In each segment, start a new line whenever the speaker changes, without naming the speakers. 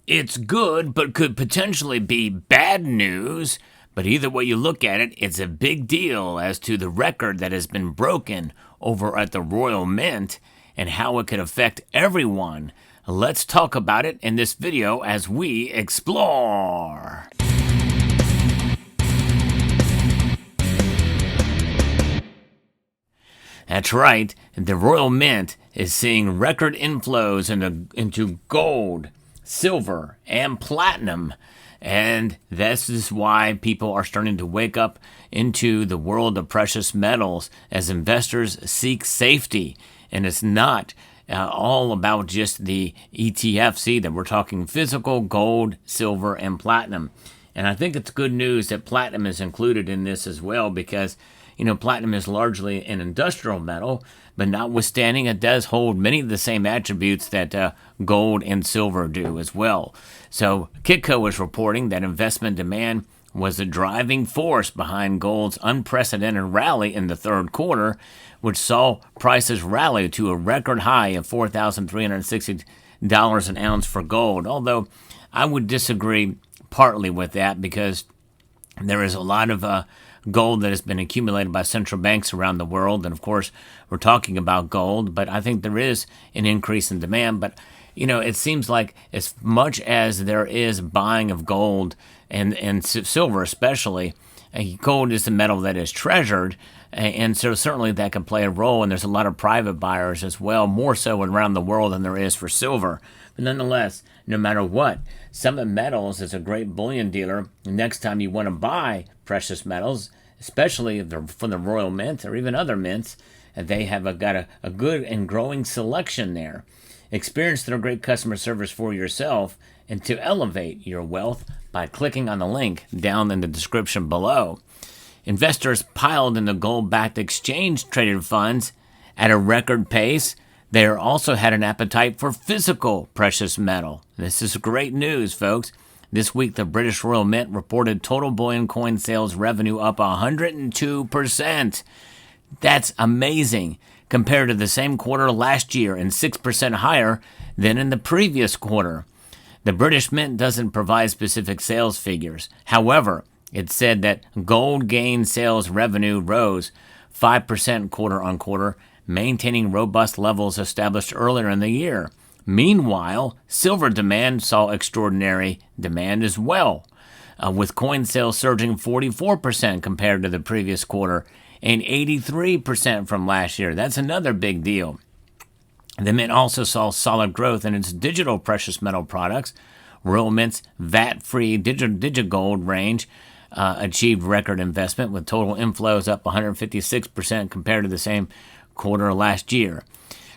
It's good, but could potentially be bad news. But either way you look at it, it's a big deal as to the record that has been broken over at the Royal Mint and how it could affect everyone. Let's talk about it in this video as we explore. That's right, the Royal Mint is seeing record inflows into gold, silver, and platinum. And this is why people are starting to wake up into the world of precious metals as investors seek safety. And it's not all about just the ETFs either. We're talking physical gold, silver, and platinum. And I think it's good news that platinum is included in this as well because, platinum is largely an industrial metal, but notwithstanding, it does hold many of the same attributes that gold and silver do as well. So Kitco is reporting that investment demand was the driving force behind gold's unprecedented rally in the third quarter, which saw prices rally to a record high of $4,360 an ounce for gold. Although I would disagree partly with that because there is a lot of gold that has been accumulated by central banks around the world. And of course, we're talking about gold, but I think there is an increase in demand. But, it seems like as much as there is buying of gold and silver especially, gold is the metal that is treasured. And so certainly that can play a role. And there's a lot of private buyers as well, more so around the world than there is for silver. But nonetheless, no matter what, Summit Metals is a great bullion dealer. Next time you want to buy precious metals, especially if they're from the Royal Mint or even other mints, they have got a good and growing selection there. Experience their great customer service for yourself and to elevate your wealth by clicking on the link down in the description below. Investors piled into gold-backed exchange-traded funds at a record pace. They also had an appetite for physical precious metal. This is great news, folks. This week, the British Royal Mint reported total bullion coin sales revenue up 102%. That's amazing compared to the same quarter last year and 6% higher than in the previous quarter. The British Mint doesn't provide specific sales figures. However, it said that gold gain sales revenue rose 5% quarter on quarter, maintaining robust levels established earlier in the year. Meanwhile, silver demand saw extraordinary demand as well, with coin sales surging 44% compared to the previous quarter and 83% from last year. That's another big deal. The Mint also saw solid growth in its digital precious metal products. Royal Mint's VAT-free DigiGold range achieved record investment with total inflows up 156% compared to the same quarter last year.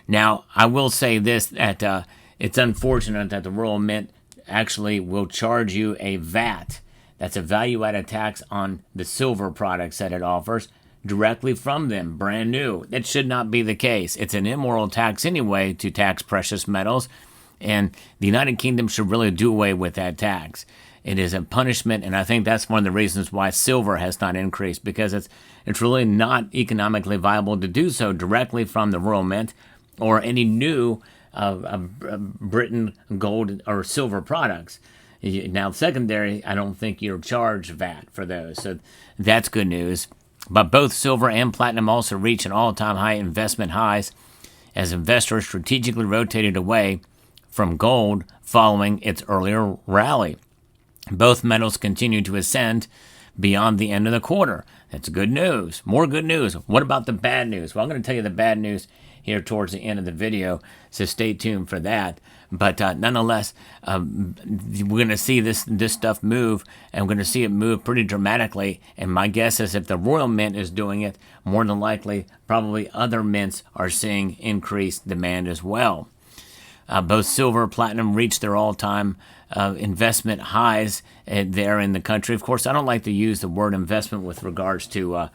Now, I will say this, that it's unfortunate that the Royal Mint actually will charge you a VAT. That's a value-added tax on the silver products that it offers directly from them, brand new. That should not be the case. It's an immoral tax anyway to tax precious metals, and the United Kingdom should really do away with that tax. It is a punishment, and I think that's one of the reasons why silver has not increased, because it's really not economically viable to do so directly from the Royal Mint or any new Britain gold or silver products. Now, secondary, I don't think you're charged VAT for those, so that's good news. But both silver and platinum also reached an all-time high investment highs as investors strategically rotated away from gold following its earlier rally. Both metals continue to ascend beyond the end of the quarter. That's good news. More good news. What about the bad news? Well, I'm going to tell you the bad news here towards the end of the video, so stay tuned for that. But nonetheless, we're going to see this stuff move, and we're going to see it move pretty dramatically. And my guess is if the Royal Mint is doing it, more than likely, probably other mints are seeing increased demand as well. Both silver and platinum reached their all-time investment highs there in the country. Of course, I don't like to use the word investment with regards to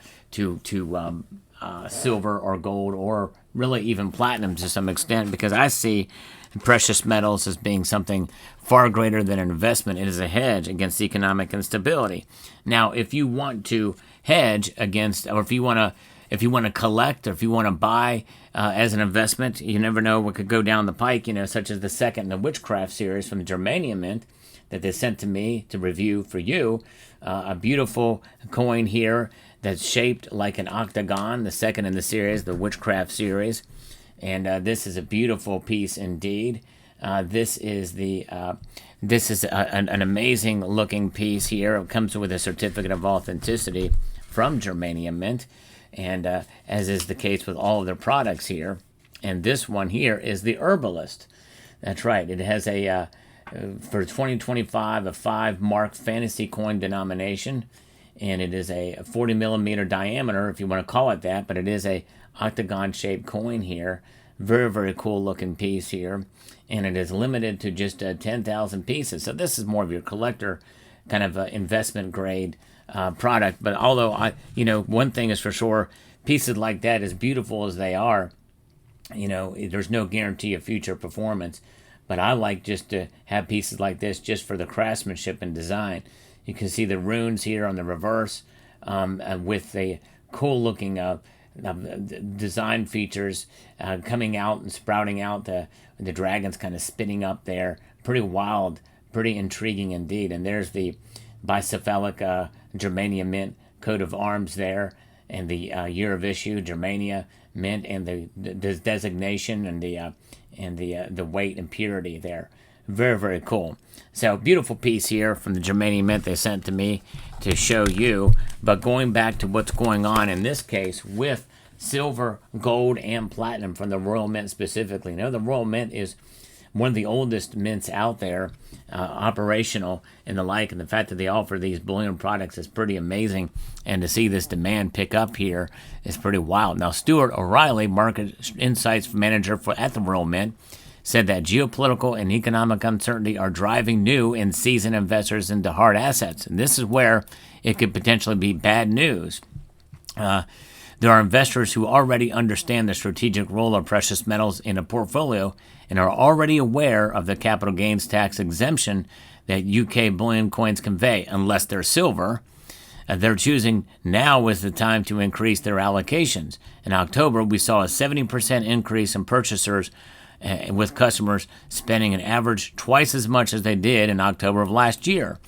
silver or gold or really even platinum to some extent, because I see precious metals as being something far greater than an investment. It is a hedge against economic instability. Now, if you want to hedge against, or if you want to if you want to collect or if you want to buy as an investment, you never know what could go down the pike, such as the second in the Witchcraft series from the Germania Mint that they sent to me to review for you. A beautiful coin here that's shaped like an octagon, the second in the series, the Witchcraft series. And this is a beautiful piece indeed. This is an amazing looking piece here. It comes with a certificate of authenticity from Germania Mint, and as is the case with all of their products here. And this one here is the Herbalist. That's right. It has for 2025, a 5-mark fantasy coin denomination, and it is a 40 millimeter diameter, if you want to call it that, but it is a octagon-shaped coin here. Very, very cool looking piece here, and it is limited to just 10,000 pieces. So this is more of your collector kind of investment grade product. But although one thing is for sure, pieces like that, as beautiful as they are, there's no guarantee of future performance. But I like just to have pieces like this just for the craftsmanship and design. You can see the runes here on the reverse with the cool looking design features coming out and sprouting out. The dragon's kind of spinning up there. Pretty wild, pretty intriguing indeed. And there's the bicephalic Germania Mint coat of arms there, and the year of issue, Germania Mint, and the designation and the weight and purity there. Very, very cool. So, beautiful piece here from the Germania Mint they sent to me to show you. But going back to what's going on in this case with silver, gold, and platinum from the Royal Mint specifically. The Royal Mint is one of the oldest mints out there, operational and the like, and the fact that they offer these bullion products is pretty amazing, and to see this demand pick up here is pretty wild. Now, Stuart O'Reilly, Market Insights Manager at the Royal Mint, said that geopolitical and economic uncertainty are driving new and seasoned investors into hard assets, and this is where it could potentially be bad news. There are investors who already understand the strategic role of precious metals in a portfolio and are already aware of the capital gains tax exemption that UK bullion coins convey, unless they're silver. They're choosing now is the time to increase their allocations. In October, we saw a 70% increase in purchasers, with customers spending an average twice as much as they did in October of last year.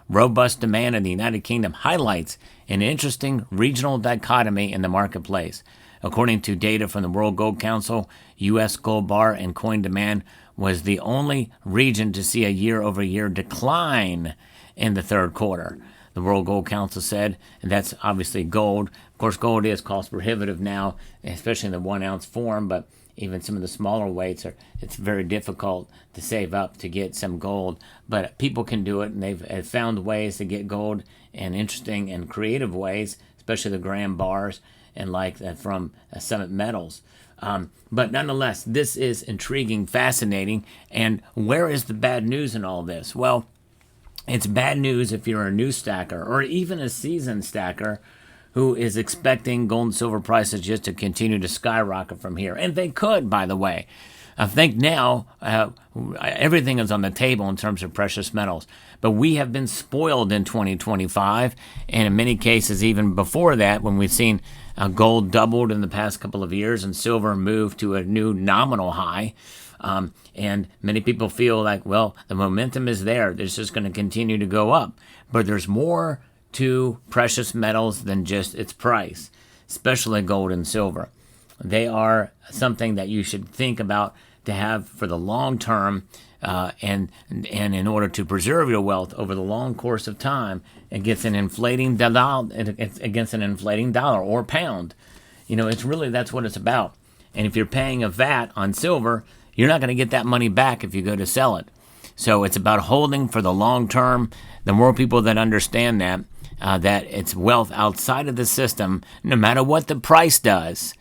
Robust demand in the United Kingdom highlights an interesting regional dichotomy in the marketplace. According to data from the World Gold Council, U.S. gold bar and coin demand was the only region to see a year-over-year decline in the third quarter. The World Gold Council said, and that's obviously gold. Of course, gold is cost prohibitive now, especially in the 1 ounce form, but even some of the smaller weights it's very difficult to save up to get some gold. But people can do it, and they've found ways to get gold in interesting and creative ways, especially the gram bars and like that from Summit Metals. But nonetheless, this is intriguing, fascinating. And where is the bad news in all this? Well, it's bad news if you're a new stacker or even a seasoned stacker who is expecting gold and silver prices just to continue to skyrocket from here. And they could, by the way. I think now everything is on the table in terms of precious metals. But we have been spoiled in 2025, and in many cases even before that, when we've seen gold doubled in the past couple of years and silver moved to a new nominal high. And many people feel like, well, the momentum is there. It's just going to continue to go up. But there's more to precious metals than just its price, especially gold and silver. They are something that you should think about to have for the long term, and in order to preserve your wealth over the long course of time against an inflating dollar or pound. It's really, that's what it's about. And if you're paying a VAT on silver, you're not going to get that money back if you go to sell it. So it's about holding for the long term. The more people that understand that it's wealth outside of the system, no matter what the price does,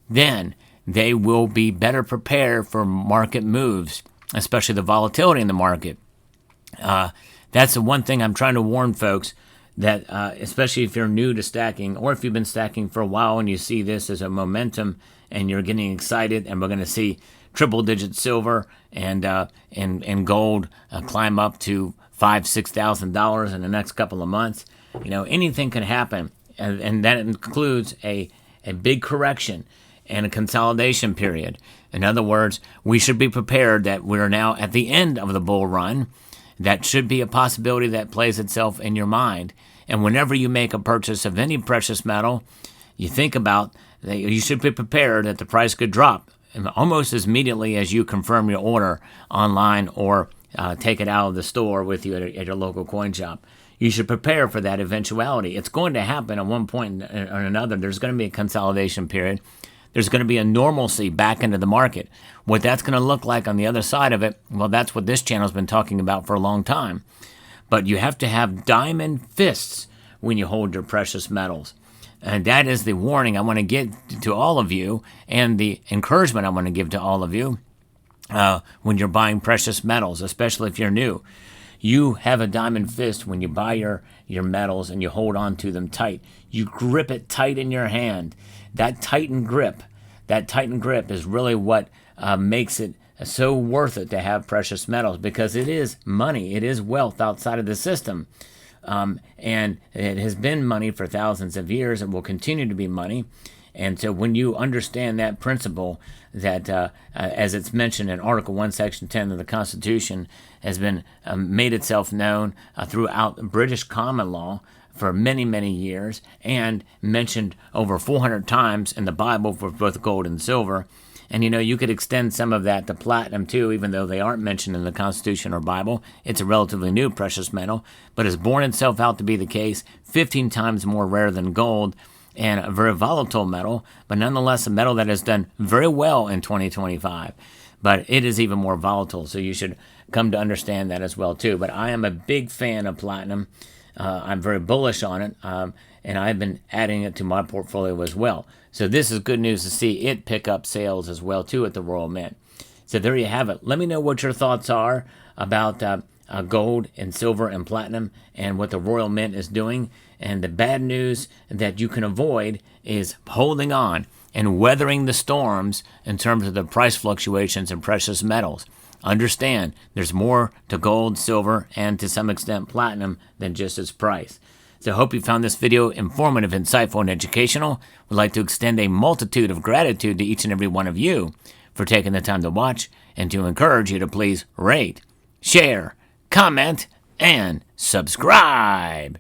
then they will be better prepared for market moves, especially the volatility in the market. That's the one thing I'm trying to warn folks, that especially if you're new to stacking, or if you've been stacking for a while and you see this as a momentum and you're getting excited, and we're going to see triple-digit silver and gold climb up to $5,000-$6,000 in the next couple of months. Anything can happen, and that includes a a big correction and a consolidation period. In other words, we should be prepared that we're now at the end of the bull run. That should be a possibility that plays itself in your mind. And whenever you make a purchase of any precious metal, you think about that you should be prepared that the price could drop almost as immediately as you confirm your order online or take it out of the store with you at your local coin shop. You should prepare for that eventuality. It's going to happen at one point or another. There's going to be a consolidation period. There's going to be a normalcy back into the market. What that's going to look like on the other side of it, well, that's what this channel's been talking about for a long time. But you have to have diamond fists when you hold your precious metals. And that is the warning I want to give to all of you, and the encouragement I want to give to all of you when you're buying precious metals, especially if you're new. You have a diamond fist when you buy your metals and you hold on to them tight. You grip it tight in your hand. That tightened grip is really what makes it so worth it to have precious metals, because it is money. It is wealth outside of the system. And it has been money for thousands of years. It will continue to be money. And so when you understand that principle, that as it's mentioned in Article 1, Section 10 of the Constitution, has been made itself known throughout British common law for many, many years, and mentioned over 400 times in the Bible for both gold and silver. And you could extend some of that to platinum too, even though they aren't mentioned in the Constitution or Bible. It's a relatively new precious metal, but has borne itself out to be the case, 15 times more rare than gold, and a very volatile metal, but nonetheless a metal that has done very well in 2025. But it is even more volatile, so you should come to understand that as well too. But I am a big fan of platinum. I'm very bullish on it, and I've been adding it to my portfolio as well. So this is good news to see it pick up sales as well too at the Royal Mint. So there you have it. Let me know what your thoughts are about gold and silver and platinum and what the Royal Mint is doing. And the bad news that you can avoid is holding on and weathering the storms in terms of the price fluctuations in precious metals. Understand, there's more to gold, silver, and to some extent platinum than just its price. So I hope you found this video informative, insightful, and educational. We'd like to extend a multitude of gratitude to each and every one of you for taking the time to watch, and to encourage you to please rate, share, comment, and subscribe.